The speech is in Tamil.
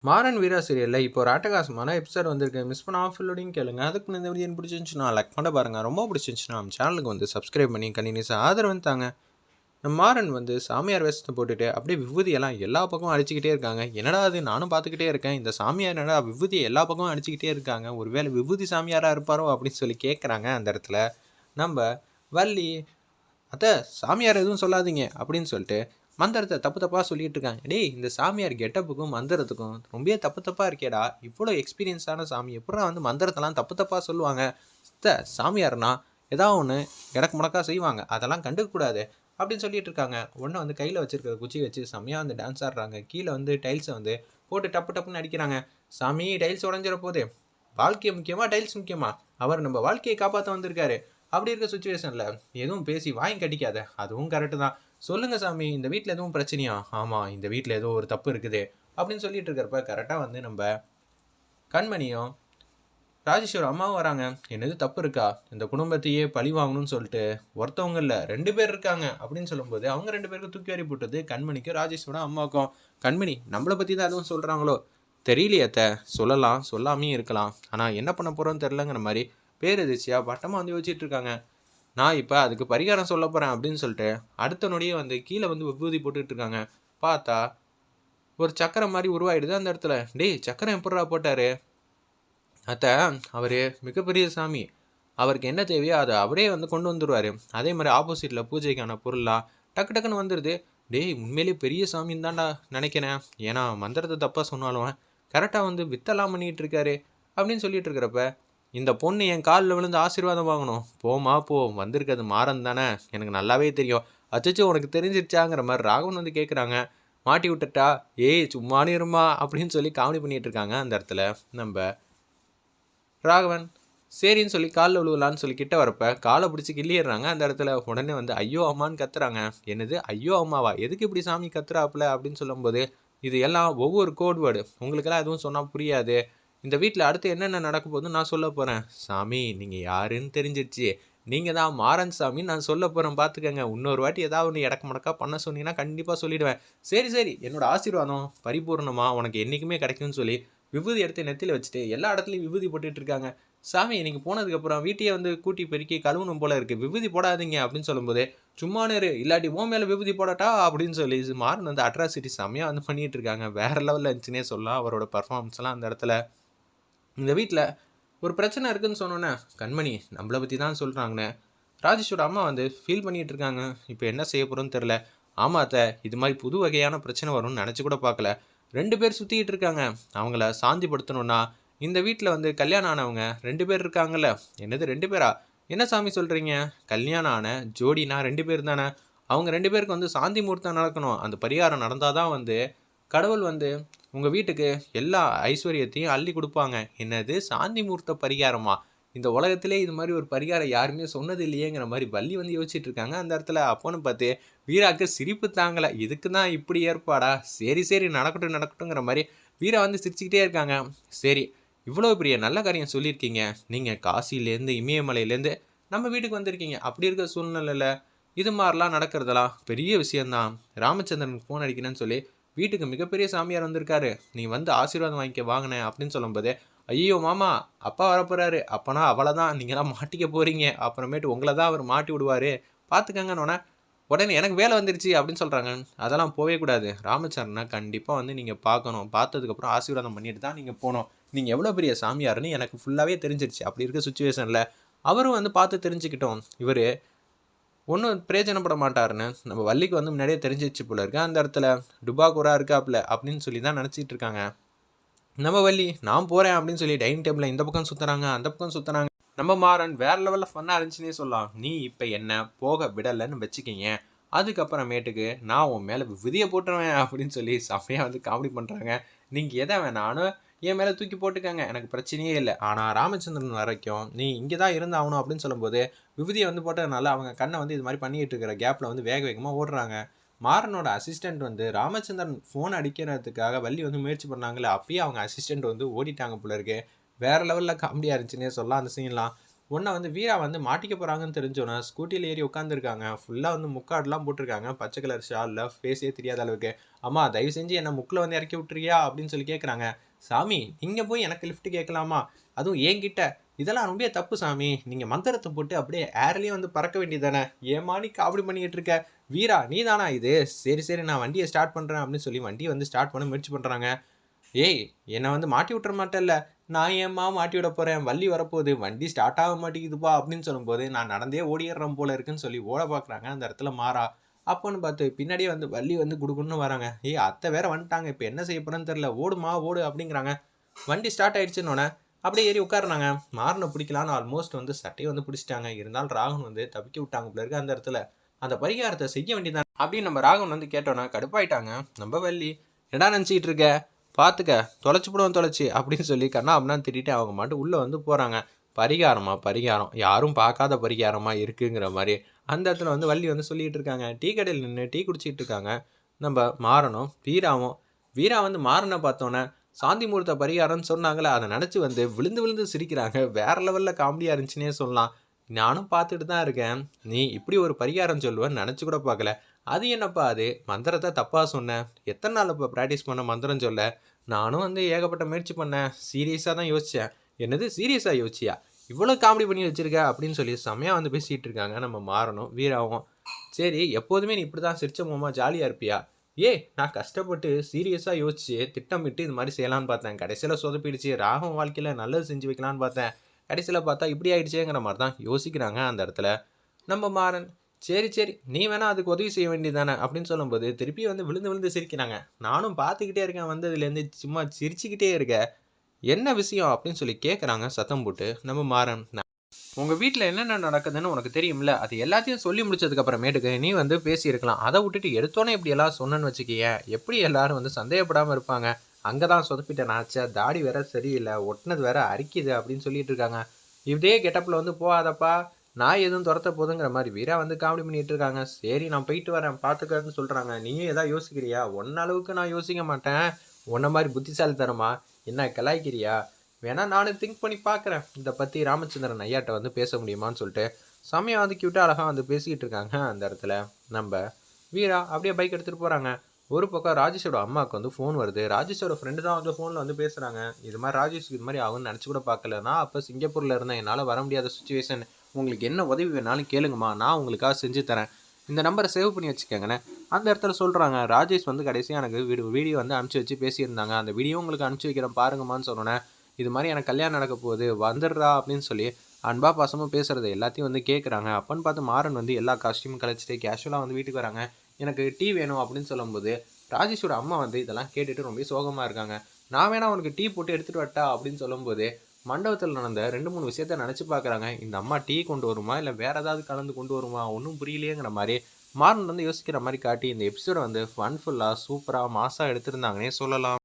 மாறன் வீரா சீரியல்ல இப்போ ஒரு அட்டகாசமான எபிசோட் வந்திருக்கு. மிஸ் பண்ணாம ஃபுல்லோடையும் கேளுங்க. அதுக்கு முன்ன இந்த வீடியோ பிடிச்சிருந்துச்சுன்னா லைக் பண்ண பாருங்க. ரொம்ப பிடிச்சிருந்துச்சுன்னா நம்ம சேனலுக்கு வந்து சப்ஸ்கிரைப் பண்ணி கண்டினியூஸாக ஆதரவு தாங்க. நம்ம மாறன் வந்து சாமியார் வேஷத்தை போட்டுட்டு அப்படியே விபூதியெல்லாம் எல்லா பக்கமும் அடிச்சுக்கிட்டே இருக்காங்க. என்னடா அது நானும் பார்த்துக்கிட்டே இருக்கேன். இந்த சாமியார் என்னடா விபூதி எல்லா பக்கமும் அடிச்சுக்கிட்டே இருக்காங்க. ஒருவேளை விபூதி சாமியாராக இருப்பாரோ அப்படின்னு சொல்லி கேட்குறாங்க. அந்த இடத்துல நம்ம வள்ளி அத்தை சாமியார் எதுவும் சொல்லாதீங்க அப்படின்னு சொல்லிட்டு மந்திரத்தை தப்பு தப்பாக சொல்லிட்டு இருக்காங்க. டேய் இந்த சாமியார் கெட்டப்புக்கும் மந்திரத்துக்கும் ரொம்பவே தப்பு தப்பாக இருக்கேடா. இவ்வளோ எக்ஸ்பீரியன்ஸான சாமி எப்படா வந்து மந்திரத்தெல்லாம் தப்பு தப்பாக சொல்லுவாங்க. சாமியார்னா ஏதாவது ஒன்று இடக்கு முடக்கா செய்வாங்க, அதெல்லாம் கண்டுக்கக்கூடாது அப்படின்னு சொல்லிட்டு இருக்காங்க. ஒன்று வந்து கையில் வச்சிருக்கிற குச்சி வச்சு செம்மையாக வந்து டான்ஸ் ஆடுறாங்க. கீழே வந்து டைல்ஸை வந்து போட்டு டப்பு டப்புன்னு அடிக்கிறாங்க. சாமி டைல்ஸ் உடஞ்சிட போகுது, வாழ்க்கை முக்கியமா டைல்ஸ் முக்கியமா, அவர் நம்ம வாழ்க்கையை காப்பாற்ற வந்திருக்காரு. அப்படி இருக்க சுச்சுவேஷனில் எதுவும் பேசி வாங்கி கட்டிக்காத. அதுவும் கரெக்டு தான். சொல்லுங்க சாமி, இந்த வீட்டில் எதுவும் பிரச்சனையா? ஆமாம், இந்த வீட்டில் ஏதோ ஒரு தப்பு இருக்குது அப்படின்னு சொல்லிட்டு இருக்கிறப்ப கரெக்டாக வந்து நம்ம கண்மணியும் ராஜேஸ்வர் அம்மாவும் வராங்க. என்னது தப்பு இருக்கா? இந்த குடும்பத்தையே பழி வாங்கணும்னு சொல்லிட்டு ஒருத்தவங்க இல்லை 2 பேர் இருக்காங்க அப்படின்னு சொல்லும்போது அவங்க 2 பேருக்கு தூக்கி வாரி போட்டது கண்மணிக்கும் ராஜேஸ்வரோட அம்மாவுக்கும். கண்மணி நம்மளை பற்றி தான் எதுவும் சொல்கிறாங்களோ தெரியலையத்த, சொல்லலாம் சொல்லாமையும் இருக்கலாம், ஆனால் என்ன பண்ண போகிறோன்னு தெரிலங்கிற மாதிரி பேரெதிர்ச்சியாக பட்டமாக வந்து யோசிச்சுட்டு இருக்காங்க. நான் இப்போ அதுக்கு பரிகாரம் சொல்ல போகிறேன் அப்படின்னு சொல்லிட்டு அடுத்த நொடியே வந்து கீழே வந்து விபூதி போட்டுட்டு இருக்காங்க. பார்த்தா ஒரு சக்கரம் மாதிரி உருவாயிடுது அந்த இடத்துல. டேய் சக்கரம் எப்படா போட்டாரு? அத்தை, அவர் மிகப்பெரிய சாமி, அவருக்கு என்ன தேவையோ அதை அவரே வந்து கொண்டு வந்துடுவார். அதே மாதிரி ஆப்போசிட்டில் பூஜைக்கான பொருளாக டக்கு டக்குன்னு வந்துடுது. டேய் உண்மையிலேயே பெரிய சாமின்னு தான்டா நினைக்கிறேன். ஏன்னா மந்திரத்தை தப்பாக சொன்னாலும் கரெக்டாக வந்து வித்தெல்லாம் பண்ணிகிட்டு இருக்காரு அப்படின்னு சொல்லிட்டு இருக்கிறப்ப இந்த பொண்ணு என் காலில் விழுந்து ஆசீர்வாதம் வாங்கணும். போமா போ, வந்திருக்கிறது மாறன் தானே, எனக்கு நல்லாவே தெரியும். அச்சச்சோ உனக்கு தெரிஞ்சிருச்சாங்கிற மாதிரி ராகவன் வந்து கேட்குறாங்க. மாட்டி விட்டுட்டா? ஏய் சும்மானு இருமா அப்படின்னு சொல்லி காமெடி பண்ணிகிட்டு இருக்காங்க. அந்த இடத்துல நம்ம ராகவன் சரின்னு சொல்லி காலில் விழுவலான்னு சொல்லி கிட்ட வரப்ப காலை பிடிச்சி கிள்ளிடுறாங்க. அந்த இடத்துல உடனே வந்து ஐயோ அம்மான்னு கத்துறாங்க. என்னது ஐயோ அம்மாவா? எதுக்கு இப்படி சாமி கத்துறாப்புல அப்படின்னு சொல்லும்போது இது எல்லாம் ஒவ்வொரு கோட் வேர்டு, உங்களுக்கெல்லாம் எதுவும் சொன்னால் புரியாது. இந்த வீட்டில் அடுத்து என்னென்ன நடக்க போகுதுன்னு நான் சொல்ல போகிறேன். சாமி நீங்கள் யாருன்னு தெரிஞ்சிருச்சு, நீங்கள் தான் மாறன் சாமின்னு நான் சொல்ல போகிறேன், பார்த்துக்கங்க. இன்னொரு வாட்டி ஏதாவது ஒன்று இடக்கு முடக்கா பண்ண சொன்னீங்கன்னா கண்டிப்பாக சொல்லிவிடுவேன். சரி சரி, என்னோட ஆசீர்வாதம் பரிபூர்ணமாக உனக்கு என்றைக்குமே கிடைக்கும்னு சொல்லி விபூதி எடுத்து நெத்தியில் வச்சுட்டு எல்லா இடத்துலையும் விபூதி போட்டுட்டு இருக்காங்க. சாமி நீங்கள் போனதுக்கப்புறம் வீட்டையே வந்து கூட்டி பெருக்கி கழுவணும் போல இருக்குது, விபூதி போடாதீங்க அப்படின்னு சொல்லும்போது சும்மானு இல்லாட்டி ஓ மேலே விபூதி போடட்டா அப்படின்னு சொல்லி மாறன் வந்து அட்ராசிட்டி செம்மையாக வந்து பண்ணிகிட்டு இருக்காங்க. வேறு லெவலில் இருந்துச்சுன்னே சொல்லலாம் அவரோட பர்ஃபார்மன்ஸ்லாம் அந்த இடத்துல. இந்த வீட்டில் ஒரு பிரச்சனை இருக்குதுன்னு சொன்னோன்னே கண்மணி நம்மளை பற்றி தான் சொல்கிறாங்கன்னு ராஜேஷோட அம்மா வந்து ஃபீல் பண்ணிகிட்டு இருக்காங்க. இப்போ என்ன செய்ய போகிறோன்னு தெரில. ஆமாம் அத்தை, இது மாதிரி புது வகையான பிரச்சனை வரும்னு நினச்சி கூட பார்க்கல. 2 பேர் சுற்றிக்கிட்டு இருக்காங்க, அவங்கள சாந்திப்படுத்தணுன்னா இந்த வீட்டில் வந்து கல்யாணம் ஆனவங்க 2 பேர் இருக்காங்கல்ல. என்னது 2 பேரா? என்ன சாமி சொல்கிறீங்க? கல்யாணம் ஆன ஜோடினா 2 பேர் தானே. அவங்க 2 பேருக்கு வந்து சாந்தி முகூர்த்தம் நடக்கணும். அந்த பரிகாரம் நடந்தால் தான் வந்து கடவுள் வந்து உங்கள் வீட்டுக்கு எல்லா ஐஸ்வர்யத்தையும் அள்ளி கொடுப்பாங்க. என்னது சாந்தி முகூர்த்த பரிகாரமா? இந்த உலகத்திலே இது மாதிரி ஒரு பரிகாரம் யாருமே சொன்னது இல்லையேங்கிற மாதிரி வள்ளி வந்து யோசிச்சுட்டு இருக்காங்க. அந்த இடத்துல அப்போன்னு பார்த்து வீராக்கு சிரிப்பு தாங்கலை. இதுக்கு தான் இப்படி ஏற்பாடா? சரி சரி நடக்கட்டும் நடக்கட்டுங்கிற மாதிரி வீரா வந்து சிரிச்சுக்கிட்டே இருக்காங்க. சரி, இவ்வளோ பெரிய நல்ல காரியம் சொல்லியிருக்கீங்க. நீங்கள் காசிலேருந்து இமயமலையிலேருந்து நம்ம வீட்டுக்கு வந்திருக்கீங்க. அப்படி இருக்கிற சூழ்நிலையில் இது மாதிரிலாம் நடக்கிறதெல்லாம் பெரிய விஷயந்தான். ராமச்சந்திரனுக்கு ஃபோன் அடிக்கிறேன்னு சொல்லி வீட்டுக்கு மிகப்பெரிய சாமியார் வந்திருக்காரு, நீ வந்து ஆசீர்வாதம் வாங்கிக்க வாங்கினேன் அப்படின்னு சொல்லும்போது ஐயோ மாமா அப்பா வரப்போறாரு, அப்போனா அவளை தான் நீங்களாம் மாட்டிக்க போகிறீங்க, அப்புறமேட்டு உங்களை தான் அவர் மாட்டி விடுவார் பார்த்துக்கங்கன்னொன்னே உடனே எனக்கு வேலை வந்துருச்சு அப்படின்னு சொல்கிறாங்க. அதெல்லாம் போவே கூடாது, ராமச்சந்திரனை கண்டிப்பாக வந்து நீங்கள் பார்க்கணும், பார்த்ததுக்கப்புறம் ஆசீர்வாதம் பண்ணிட்டு தான் நீங்கள் போகணும். நீங்கள் எவ்வளோ பெரிய சாமியார்னு எனக்கு ஃபுல்லாகவே தெரிஞ்சிருச்சு. அப்படி இருக்க சுச்சுவேஷனில் அவரும் வந்து பார்த்து தெரிஞ்சுக்கிட்டோம், இவர் ஒன்றும் பிரயோஜனப்பட மாட்டாருன்னு நம்ம வள்ளிக்கு வந்து முன்னாடியே தெரிஞ்சிச்சு போல இருக்கு. அந்த இடத்துல டுபாக்கூரா இருக்காப்புல அப்படின்னு சொல்லி தான் நினச்சிட்டு இருக்காங்க. நம்ம வள்ளி நான் போகிறேன் அப்படின்னு சொல்லி டைனிங் டேபிளில் இந்த பக்கம் சுற்றுறாங்க அந்த பக்கம் சுற்றுறாங்க. நம்ம மாறன் வேறு லெவலில் ஃபன்னாக இருந்துச்சுன்னே சொல்லலாம். நீ இப்போ என்ன போக விடலைன்னு வச்சுக்கிங்க, அதுக்கப்புறமேட்டுக்கு நான் உன் மேலே விதியை போட்டுருவேன் அப்படின்னு சொல்லி செம்மையாக வந்து காமெடி பண்ணுறாங்க. நீங்கள் எதை வேணாலும் என் மேலே தூக்கி போட்டுக்கங்க, எனக்கு பிரச்சனையே இல்லை. ஆனால் ராமச்சந்திரன் வரைக்கும் நீ இங்கே தான் இருந்தாகணும் அப்படின்னு சொல்லும்போது விபூதியை வந்து போட்டதுனால அவங்க கண்ணை வந்து இது மாதிரி பண்ணிகிட்டு இருக்கிற கேப்பில் வந்து வேக வேகமாக ஓடுறாங்க. மாறனோட அசிஸ்டண்ட் வந்து ராமச்சந்திரன் ஃபோன் அடிக்கிறதுக்காக வள்ளி வந்து முயற்சி பண்ணாங்களே, அப்பயே அவங்க அசிஸ்டண்ட் வந்து ஓடிட்டாங்க போல இருக்கு. வேறு லெவலில் காமெடியாக இருந்துச்சுன்னே சொல்லலாம் அந்த சீன்லாம். உன்னை வந்து வீரா வந்து மாட்டிக்க போகிறாங்கன்னு தெரிஞ்சோன்னே ஸ்கூட்டியில் ஏறி உட்காந்துருக்காங்க. ஃபுல்லாக வந்து முக்காடெலாம் போட்டிருக்காங்க. பச்சை கலர் ஷாலில் ஃபேஸே தெரியாத அளவுக்கு. அம்மா தயவு செஞ்சு என்னை முக்கில் வந்து இறக்கி விட்டுறியா அப்படின்னு சொல்லி கேட்குறாங்க. சாமி நீங்கள் போய் எனக்கு லிஃப்ட் கேட்கலாமா, அதுவும் என்கிட்ட? இதெல்லாம் ரொம்ப தப்பு சாமி. நீங்கள் மந்திரத்தை போட்டு அப்படியே ஏர்லேயே வந்து பறக்க வேண்டியது தானே. ஏமா நீ காமெடி பண்ணிக்கிட்டு இருக்க? வீரா நீ தானா இது? சரி சரி நான் வண்டியை ஸ்டார்ட் பண்ணுறேன் அப்படின்னு சொல்லி வண்டியை வந்து ஸ்டார்ட் பண்ண முயற்சி பண்ணுறாங்க. ஏய் என்னை வந்து மாட்டி விட்டுற மாட்டேல்ல? நான் ஏம்மா மாட்டி விட போகிறேன்? வள்ளி வரப்போகுது, வண்டி ஸ்டார்ட் ஆக மாட்டேங்குதுப்பா அப்படின்னு சொல்லும்போது நான் நடந்தே ஓடிடுறேன் போல இருக்குன்னு சொல்லி ஓட பார்க்குறாங்க. அந்த இடத்துல மாறா அப்போன்னு பார்த்து பின்னாடியே வந்து வள்ளி வந்து குடுக்குன்னு வராங்க. ஏய் அத்தை வேற வந்துட்டாங்க, இப்போ என்ன செய்ய போகிறேன்னு தெரில, ஓடுமா ஓடு அப்படிங்கிறாங்க. வண்டி ஸ்டார்ட் ஆயிடுச்சுன்னொன்னே அப்படியே ஏறி உட்காருனாங்க. மாறனை பிடிக்கலான்னு ஆல்மோஸ்ட் வந்து சட்டையை வந்து பிடிச்சிட்டாங்க. இருந்தாலும் ராகவன் வந்து தப்பிக்க விட்டாங்க போல இருக்கு. அந்த இடத்துல அந்த பரிகாரத்தை செய்ய வேண்டியதான் அப்படின்னு நம்ம ராகவன் வந்து கேட்டோன்னா கடுப்பாயிட்டாங்க. நம்ம வள்ளி என்னடா நினச்சிக்கிட்டு இருக்க, பார்த்துக்க தொலைச்சி போடுவோம் தொலைச்சி அப்படின்னு சொல்லி கண்ணா அப்படின்னா திட்டிட்டு அவங்க மட்டும் உள்ளே வந்து போகிறாங்க. பரிகாரமா பரிகாரம், யாரும் பார்க்காத பரிகாரமா இருக்குங்கிற மாதிரி அந்த இடத்துல வந்து வள்ளி வந்து சொல்லிகிட்டு இருக்காங்க. டீ கடையில் நின்று டீ குடிச்சிட்டு இருக்காங்க நம்ம மாறனும் வீராவும். வீரா வந்து மாறனை பார்த்தோன்னே சாந்தி முகூர்த்த பரிகாரம்னு சொன்னாங்களே, அதை நினச்சி வந்து விழுந்து விழுந்து சிரிக்கிறாங்க. வேறு லெவலில் காமெடியாக இருந்துச்சுன்னே சொல்லலாம். நானும் பார்த்துட்டு தான் இருக்கேன். நீ இப்படி ஒரு பரிகாரம் சொல்லுவேன்னு நினச்சி கூட பார்க்கல. அது என்னப்பா அது, மந்திரத்தை தப்பாக சொன்னேன். எத்தனை நாள் இப்போ ப்ராக்டிஸ் பண்ண மந்திரம் சொல்ல? நானும் வந்து ஏகப்பட்ட முயற்சி பண்ணேன். சீரியஸாக தான் யோசித்தேன். என்னது சீரியஸாக யோசிச்சியா? இவ்வளோ காமெடி பண்ணி வச்சுருக்க அப்படின்னு சொல்லி செம்மையாக வந்து பேசிகிட்டு இருக்காங்க நம்ம மாறனும் வீராவும். சரி எப்போதுமே நீ இப்படி தான் சிரிச்ச முகமாக ஜாலியாக இருப்பியா? நான் கஷ்டப்பட்டு சீரியஸாக யோசிச்சு திட்டமிட்டு இது மாதிரி செய்யலான்னு பார்த்தேன். கடைசியில் சொதப்பிடுச்சு. ராகம் வாழ்க்கையில் நல்லது செஞ்சு வைக்கலான்னு பார்த்தேன். கடைசியில் பார்த்தா இப்படி ஆயிடுச்சேங்கிற மாதிரி தான் யோசிக்கிறாங்க அந்த இடத்துல நம்ம மாறன். சரி சரி நீ வேணா அதுக்கு உதவி செய்ய வேண்டியது தானே அப்படின்னு சொல்லும்போது திருப்பி வந்து விழுந்து விழுந்து சிரிக்கிறாங்க. நானும் பார்த்துக்கிட்டே இருக்கேன், வந்ததுலேருந்து சும்மா சிரிச்சுக்கிட்டே இருக்க. என்ன விஷயம் அப்படின்னு சொல்லி கேட்குறாங்க சத்தம் போட்டு நம்ம மாறன். உங்கள் வீட்டில் என்னென்ன நடக்குதுன்னு உனக்கு தெரியும்ல, அது எல்லாத்தையும் சொல்லி முடிச்சதுக்கு அப்புறமேட்டுக்கு நீ வந்து பேசியிருக்கலாம். அதை விட்டுட்டு எடுத்தோன்னே இப்படி எல்லாம் சொன்னேன்னு வச்சுக்கிய, எப்படி எல்லாரும் வந்து சந்தேகப்படாமல் இருப்பாங்க? அங்கே தான் சொதப்பிட்டேன் ஆச்சா, தாடி வேற சரியில்லை, ஒட்டினது வேற அரிக்குது அப்படின்னு சொல்லிட்டு இருக்காங்க. இதே கெட்டப்பில் வந்து போகாதப்பா, நான் எதுவும் துரத்த போதுங்கிற மாதிரி வீரா வந்து காமெடி பண்ணிட்டு இருக்காங்க. சரி நான் போயிட்டு வரேன் பார்த்துக்கன்னு சொல்கிறாங்க. நீயும் எதாவது யோசிக்கிறியா? ஒன்ன அளவுக்கு நான் யோசிக்க மாட்டேன். உன்ன மாதிரி புத்திசாலித்தனமா என்ன கிளாய்க்கிறியா? வேணா நானும் திங்க் பண்ணி பார்க்குறேன், இதை பற்றி ராமச்சந்திரன் ஐயாட்ட வந்து பேச முடியுமான்னு சொல்லிட்டு செம்மையாக வந்து கியூட்டாக அழகாக வந்து பேசிக்கிட்டு இருக்காங்க. அந்த இடத்துல நம்ம வீரா அப்படியே பைக் எடுத்துகிட்டு போகிறாங்க. ஒரு பக்கம் ராஜேஷோட அம்மாவுக்கு வந்து ஃபோன் வருது. ராஜேஷோட ஃப்ரெண்டு தான் வந்து ஃபோனில் வந்து பேசுகிறாங்க. இது மாதிரி ராஜேஷ் இது மாதிரி ஆகும்னு நினச்சி கூட பார்க்கல. நான் அப்போ சிங்கப்பூரில் இருந்தேன், என்னால் வர முடியாத சுச்சுவேஷன். உங்களுக்கு என்ன உதவி வேணாலும் கேளுங்கம்மா, நான் உங்களுக்காக செஞ்சு தரேன். இந்த நம்பரை சேவ் பண்ணி வச்சுக்கோங்கண்ணே. அந்த இடத்துல சொல்கிறாங்க. ராஜேஷ் வந்து கடைசியாக எனக்கு வீடியோ வந்து அனுப்பிச்சி வச்சு பேசியிருந்தாங்க. அந்த வீடியோ உங்களுக்கு அனுப்பிச்சி வைக்கிறேன் பாருங்கம்மான்னு சொன்னோன்னே, இது மாதிரி எனக்கு கல்யாணம் நடக்க போகுது வந்துடுறா அப்படின்னு சொல்லி அன்பா பாசமாக பேசுகிறது எல்லாத்தையும் வந்து கேட்குறாங்க. அப்போன்னு பார்த்து மாறன் வந்து எல்லா காஸ்டியூமும் கழிச்சிட்டு கேஷுவலாக வந்து வீட்டுக்கு வராங்க. எனக்கு டீ வேணும் அப்படின்னு சொல்லும்போது ராஜேஷோட அம்மா வந்து இதெல்லாம் கேட்டுட்டு ரொம்ப சோகமாக இருக்காங்க. நான் வேணா உனக்கு டீ போட்டு எடுத்துகிட்டு வரட்டா அப்படின்னு சொல்லும்போது மண்டபத்தில் நடந்த 2-3 விஷயத்த நினச்சி பார்க்குறாங்க. இந்த அம்மா டீ கொண்டு வருமா இல்லை வேறு ஏதாவது கலந்து கொண்டு வருமா ஒன்றும் புரியலையேங்கிற மாதிரி மாறன் வந்து யோசிக்கிற மாதிரி காட்டி இந்த எபிசோடை வந்து ஃபன்ஃபுல்லாக சூப்பராக மாசாக எடுத்திருந்தாங்கன்னே சொல்லலாம்.